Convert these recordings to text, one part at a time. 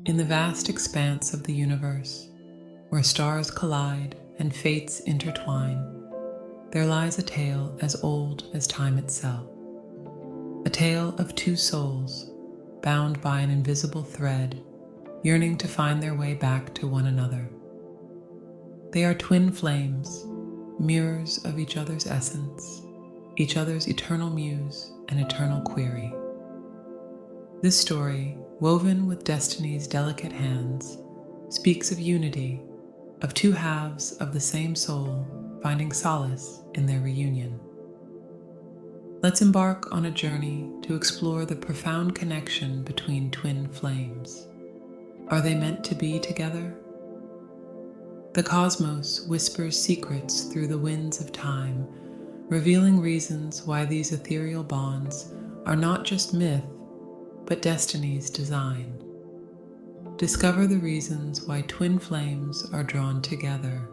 In the vast expanse of the universe, where stars collide and fates intertwine, there lies a tale as old as time itself. A tale of two souls, bound by an invisible thread, yearning to find their way back to one another. They are twin flames, mirrors of each other's essence, each other's eternal muse and eternal query. This story, woven with destiny's delicate hands, speaks of unity, of two halves of the same soul finding solace in their reunion. Let's embark on a journey to explore the profound connection between twin flames. Are they meant to be together? The cosmos whispers secrets through the winds of time, revealing reasons why these ethereal bonds are not just myth, but destiny's design. Discover the reasons why twin flames are drawn together,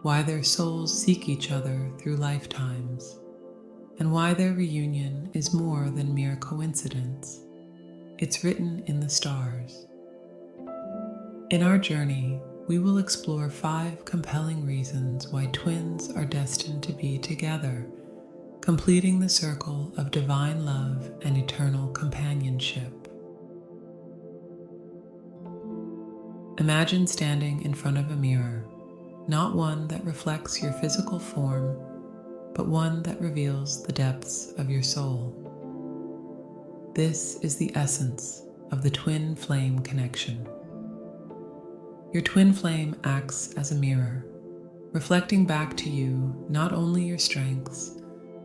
why their souls seek each other through lifetimes, and why their reunion is more than mere coincidence. It's written in the stars. In our journey, we will explore 5 compelling reasons why twins are destined to be together, completing the circle of divine love and eternal companionship. Imagine standing in front of a mirror, not one that reflects your physical form, but one that reveals the depths of your soul. This is the essence of the twin flame connection. Your twin flame acts as a mirror, reflecting back to you not only your strengths,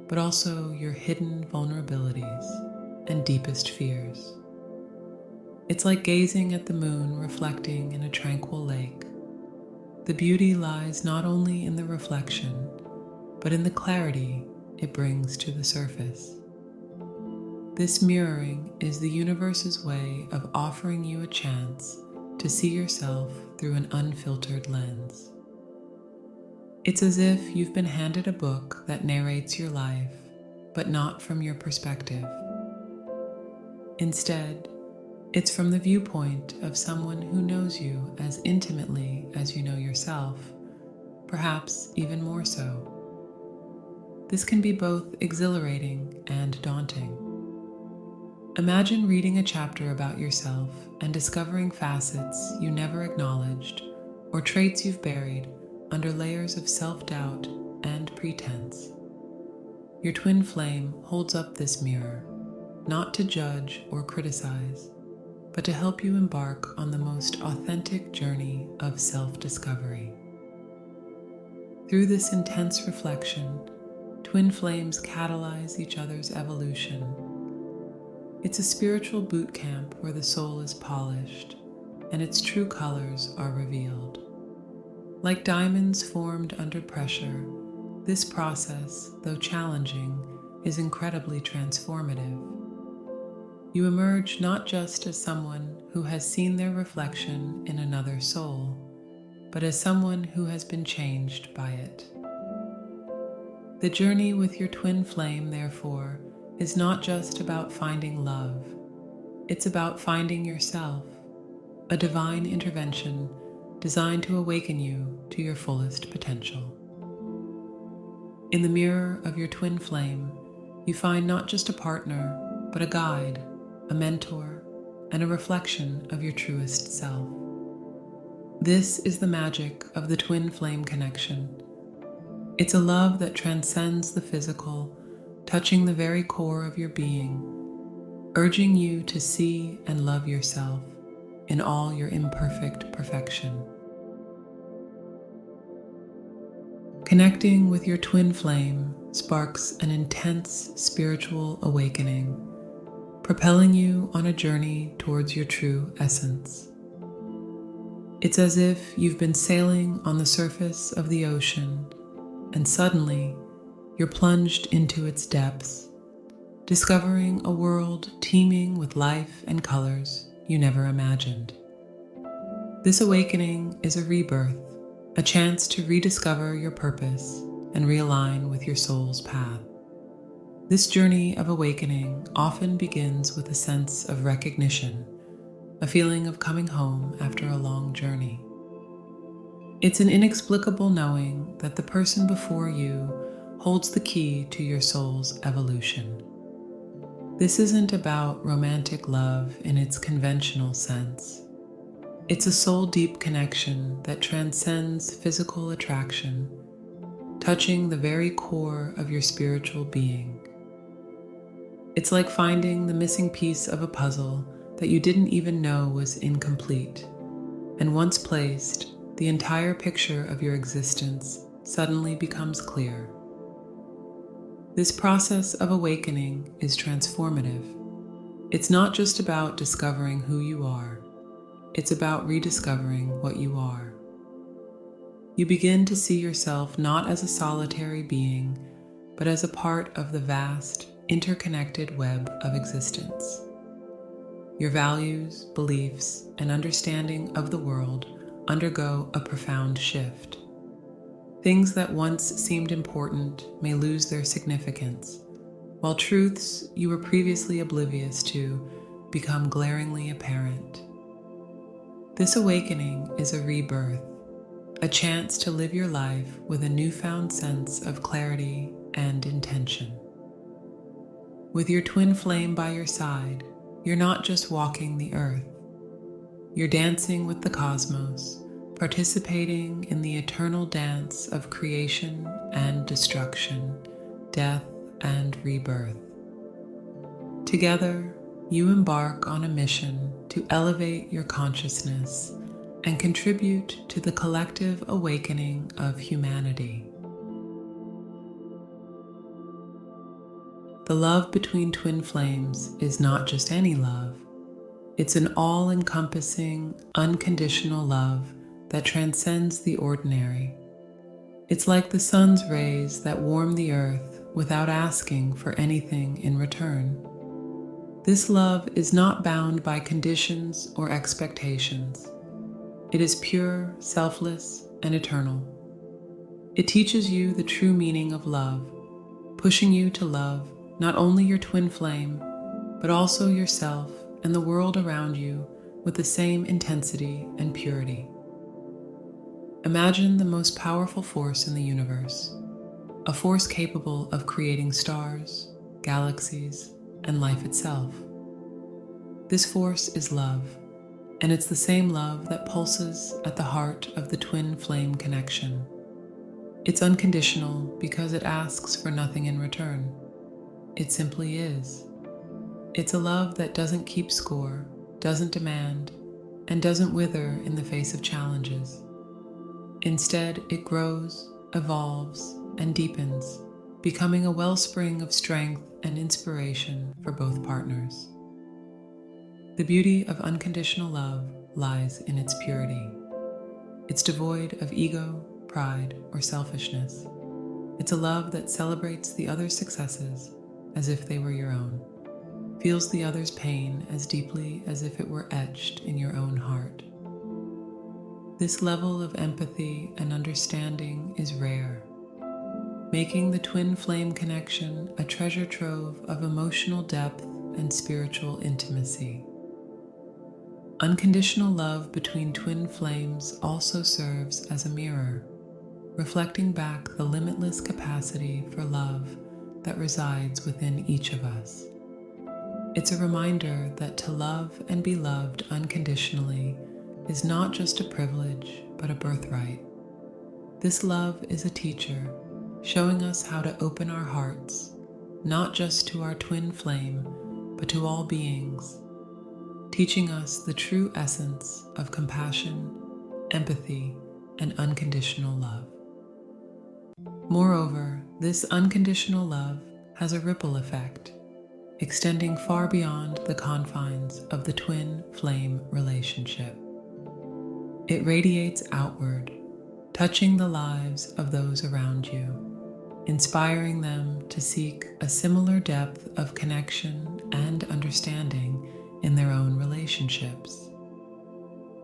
but also your hidden vulnerabilities and deepest fears. It's like gazing at the moon reflecting in a tranquil lake. The beauty lies not only in the reflection, but in the clarity it brings to the surface. This mirroring is the universe's way of offering you a chance to see yourself through an unfiltered lens. It's as if you've been handed a book that narrates your life, but not from your perspective. Instead, it's from the viewpoint of someone who knows you as intimately as you know yourself, perhaps even more so. This can be both exhilarating and daunting. Imagine reading a chapter about yourself and discovering facets you never acknowledged or traits you've buried under layers of self-doubt and pretense. Your twin flame holds up this mirror, not to judge or criticize, but to help you embark on the most authentic journey of self-discovery. Through this intense reflection, twin flames catalyze each other's evolution. It's a spiritual boot camp where the soul is polished and its true colors are revealed. Like diamonds formed under pressure, this process, though challenging, is incredibly transformative. You emerge not just as someone who has seen their reflection in another soul, but as someone who has been changed by it. The journey with your twin flame, therefore, is not just about finding love. It's about finding yourself, a divine intervention designed to awaken you to your fullest potential. In the mirror of your twin flame, you find not just a partner, but a guide, a mentor, and a reflection of your truest self. This is the magic of the twin flame connection. It's a love that transcends the physical, touching the very core of your being, urging you to see and love yourself in all your imperfect perfection. Connecting with your twin flame sparks an intense spiritual awakening, propelling you on a journey towards your true essence. It's as if you've been sailing on the surface of the ocean, and suddenly you're plunged into its depths, discovering a world teeming with life and colors you never imagined. This awakening is a rebirth, a chance to rediscover your purpose and realign with your soul's path. This journey of awakening often begins with a sense of recognition, a feeling of coming home after a long journey. It's an inexplicable knowing that the person before you holds the key to your soul's evolution. This isn't about romantic love in its conventional sense. It's a soul-deep connection that transcends physical attraction, touching the very core of your spiritual being. It's like finding the missing piece of a puzzle that you didn't even know was incomplete, and once placed, the entire picture of your existence suddenly becomes clear. This process of awakening is transformative. It's not just about discovering who you are, it's about rediscovering what you are. You begin to see yourself not as a solitary being, but as a part of the vast, interconnected web of existence. Your values, beliefs, and understanding of the world undergo a profound shift. Things that once seemed important may lose their significance, while truths you were previously oblivious to become glaringly apparent. This awakening is a rebirth, a chance to live your life with a newfound sense of clarity and intention. With your twin flame by your side, you're not just walking the earth. You're dancing with the cosmos, participating in the eternal dance of creation and destruction, death and rebirth. Together, you embark on a mission to elevate your consciousness and contribute to the collective awakening of humanity. The love between twin flames is not just any love. It's an all-encompassing, unconditional love that transcends the ordinary. It's like the sun's rays that warm the earth without asking for anything in return. This love is not bound by conditions or expectations. It is pure, selfless, and eternal. It teaches you the true meaning of love, pushing you to love not only your twin flame, but also yourself and the world around you with the same intensity and purity. Imagine the most powerful force in the universe, a force capable of creating stars, galaxies, and life itself. This force is love, and it's the same love that pulses at the heart of the twin flame connection. It's unconditional because it asks for nothing in return. It simply is. It's a love that doesn't keep score, doesn't demand, and doesn't wither in the face of challenges. Instead, it grows, evolves, and deepens, becoming a wellspring of strength and inspiration for both partners. The beauty of unconditional love lies in its purity. It's devoid of ego, pride, or selfishness. It's a love that celebrates the other's successes as if they were your own, feels the other's pain as deeply as if it were etched in your own heart. This level of empathy and understanding is rare, making the twin flame connection a treasure trove of emotional depth and spiritual intimacy. Unconditional love between twin flames also serves as a mirror, reflecting back the limitless capacity for love that resides within each of us. It's a reminder that to love and be loved unconditionally is not just a privilege, but a birthright. This love is a teacher, showing us how to open our hearts, not just to our twin flame, but to all beings, teaching us the true essence of compassion, empathy, and unconditional love. Moreover, this unconditional love has a ripple effect, extending far beyond the confines of the twin flame relationship. It radiates outward, touching the lives of those around you, inspiring them to seek a similar depth of connection and understanding in their own relationships.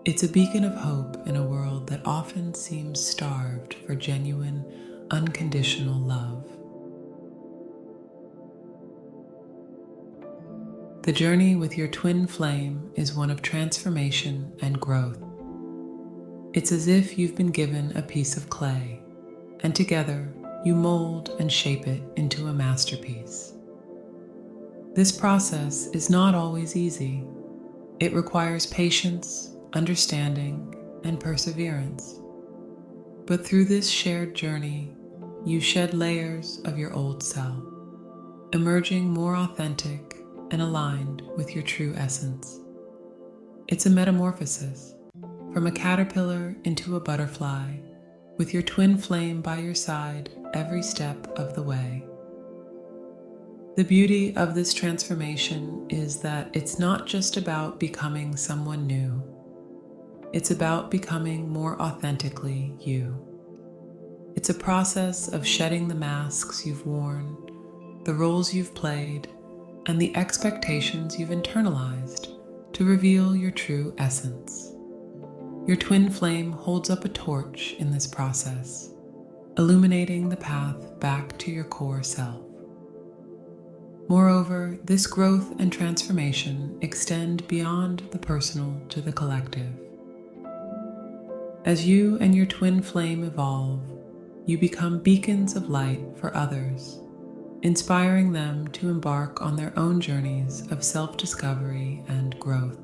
It's a beacon of hope in a world that often seems starved for genuine, unconditional love. The journey with your twin flame is one of transformation and growth. It's as if you've been given a piece of clay, and together you mold and shape it into a masterpiece. This process is not always easy. It requires patience, understanding, and perseverance. But through this shared journey, you shed layers of your old self, emerging more authentic and aligned with your true essence. It's a metamorphosis, from a caterpillar into a butterfly, with your twin flame by your side every step of the way. The beauty of this transformation is that it's not just about becoming someone new. It's about becoming more authentically you. It's a process of shedding the masks you've worn, the roles you've played, and the expectations you've internalized to reveal your true essence. Your twin flame holds up a torch in this process, illuminating the path back to your core self. Moreover, this growth and transformation extend beyond the personal to the collective. As you and your twin flame evolve, you become beacons of light for others, inspiring them to embark on their own journeys of self-discovery and growth.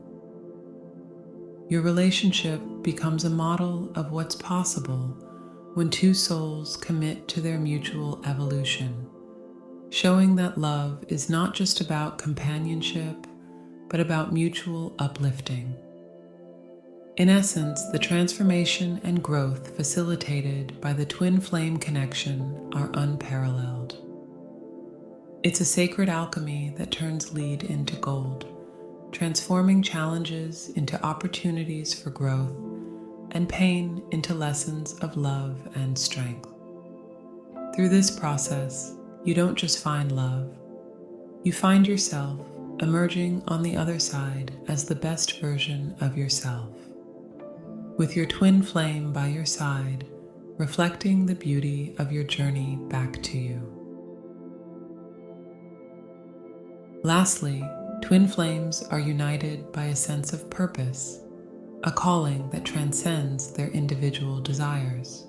Your relationship becomes a model of what's possible when two souls commit to their mutual evolution, showing that love is not just about companionship, but about mutual uplifting. In essence, the transformation and growth facilitated by the twin flame connection are unparalleled. It's a sacred alchemy that turns lead into gold, transforming challenges into opportunities for growth and pain into lessons of love and strength. Through this process, you don't just find love, you find yourself emerging on the other side as the best version of yourself, with your twin flame by your side, reflecting the beauty of your journey back to you. Lastly, twin flames are united by a sense of purpose, a calling that transcends their individual desires.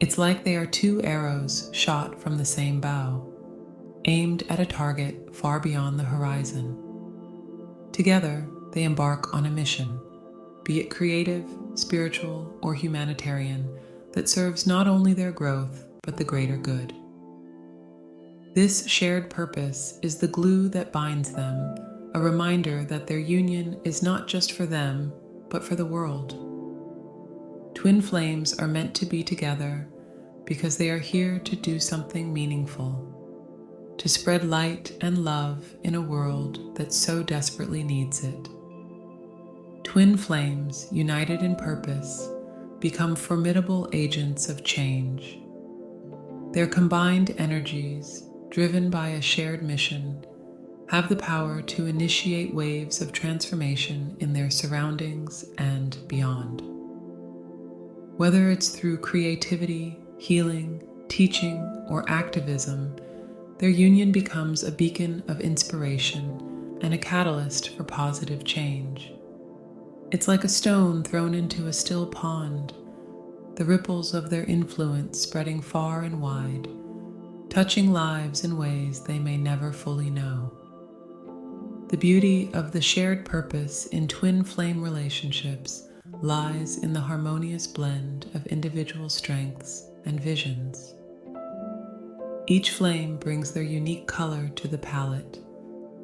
It's like they are two arrows shot from the same bow, aimed at a target far beyond the horizon. Together, they embark on a mission, be it creative, spiritual, or humanitarian, that serves not only their growth, but the greater good. This shared purpose is the glue that binds them, a reminder that their union is not just for them, but for the world. Twin flames are meant to be together because they are here to do something meaningful, to spread light and love in a world that so desperately needs it. Twin flames, united in purpose, become formidable agents of change. Their combined energies, driven by a shared mission, have the power to initiate waves of transformation in their surroundings and beyond. Whether it's through creativity, healing, teaching, or activism, their union becomes a beacon of inspiration and a catalyst for positive change. It's like a stone thrown into a still pond, the ripples of their influence spreading far and wide, touching lives in ways they may never fully know. The beauty of the shared purpose in twin flame relationships lies in the harmonious blend of individual strengths and visions. Each flame brings their unique color to the palette,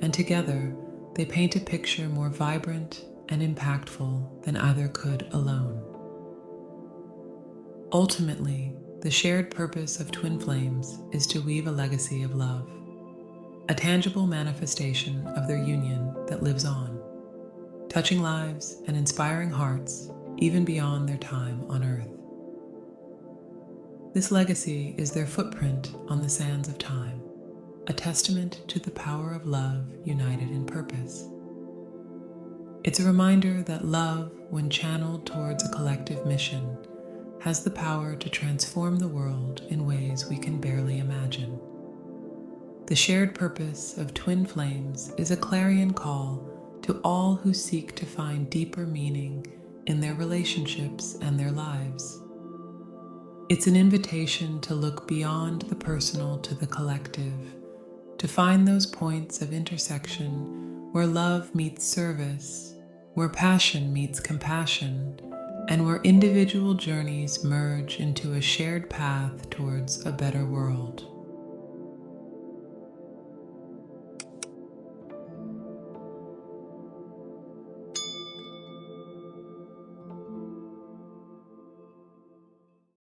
and together they paint a picture more vibrant and impactful than either could alone. Ultimately, the shared purpose of twin flames is to weave a legacy of love, a tangible manifestation of their union that lives on, touching lives and inspiring hearts even beyond their time on Earth. This legacy is their footprint on the sands of time, a testament to the power of love united in purpose. It's a reminder that love, when channeled towards a collective mission, has the power to transform the world in ways we can barely imagine. The shared purpose of twin flames is a clarion call to all who seek to find deeper meaning in their relationships and their lives. It's an invitation to look beyond the personal to the collective, to find those points of intersection where love meets service, where passion meets compassion, and where individual journeys merge into a shared path towards a better world.